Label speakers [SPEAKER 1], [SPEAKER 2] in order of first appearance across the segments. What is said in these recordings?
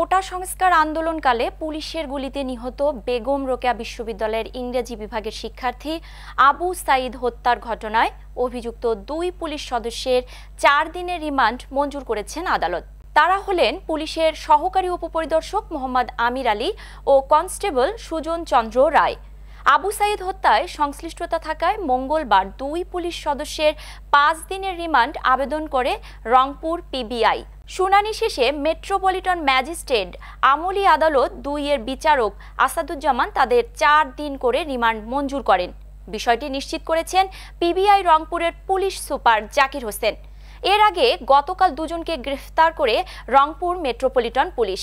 [SPEAKER 1] কোটা সংস্কার আন্দোলনকালে পুলিশের গুলিতে নিহত বেগম রোকেয়া বিশ্ববিদ্যালয়ের ইংরেজি বিভাগের শিক্ষার্থী আবু সাঈদ হত্যার ঘটনায় অভিযুক্ত 2 পুলিশ সদস্যের 4 দিনের রিমান্ড মঞ্জুর করেছেন আদালত। তারা হলেন পুলিশের সহকারী উপপরিদর্শক মোহাম্মদ আমির আলী ও কনস্টেবল সুজন চন্দ্র রায়। আবু সাঈদ হত্যায় সংশ্লিষ্টতা থাকায় মঙ্গলবার 2 পুলিশ সদস্যের 5 দিনের রিমান্ড আবেদন করে রংপুর পিবিআই। শুনানি শেষে মেট্রোপলিটন ম্যাজিস্ট্রেট আমলি আদালত 2 এর বিচারক আসাদুজ্জামান তাদের 4 দিন করে রিমান্ড মঞ্জুর করেন। বিষয়টি নিশ্চিত করেছেন পিবিআই রংপুরের পুলিশ সুপার জাকির হোসেন। এর আগে গতকাল দুজনকে গ্রেফতার করে রংপুর মেট্রোপলিটন পুলিশ।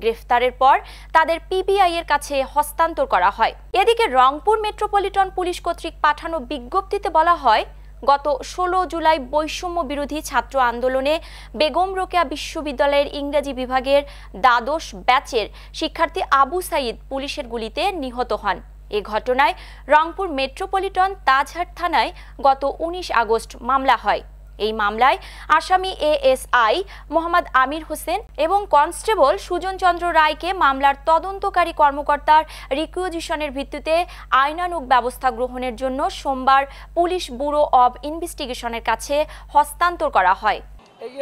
[SPEAKER 1] গ্রেফতারের পর তাদের পিবিআই এর কাছে হস্তান্তর করা হয়। এদিকে রংপুর মেট্রোপলিটন পুলিশ কর্তৃক পাঠানো বিজ্ঞপ্তিতে বলা হয়, গত 16 জুলাই বৈষম্য বিরোধী ছাত্র আন্দোলনে বেগম রোকেয়া বিশ্ববিদ্যালয়ের ইংরেজি বিভাগের দ্বাদশ ব্যাচের শিক্ষার্থী আবু সাঈদ পুলিশের গুলিতে নিহত হন। এ ঘটনায় রংপুর মেট্রোপলিটন তাজহাট থানায় গত 19 আগস্ট মামলা হয়। এই মামলায় আসামি এএসআই মোহাম্মদ আমির হোসেন এবং কনস্টেবল সুজন চন্দ্র রায়কে মামলার তদন্তকারী কর্মকর্তার রিকুইজিশনের ভিত্তিতে আইনানুগ ব্যবস্থা গ্রহণের জন্য সোমবার পুলিশ ব্যুরো অব ইনভেস্টিগেশনের কাছে হস্তান্তর করা হয়।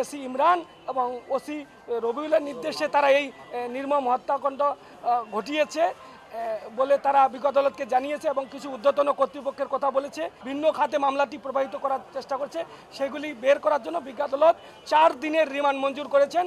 [SPEAKER 2] এসি ইমরান এবং ওসি রবিউলের নির্দেশে তারা এই নির্মম হত্যাকাণ্ড ঘটিয়েছে বলে তারা বিজ্ঞ আদালতকে জানিয়েছে এবং কিছু ঊর্ধ্বতন কর্তৃপক্ষের কথা বলেছে। ভিন্ন খাতে মামলাটি প্রবাহিত করার চেষ্টা করছে, সেগুলি বের করার জন্য বিজ্ঞ আদালত 4 দিনের রিমান্ড মঞ্জুর করেছেন।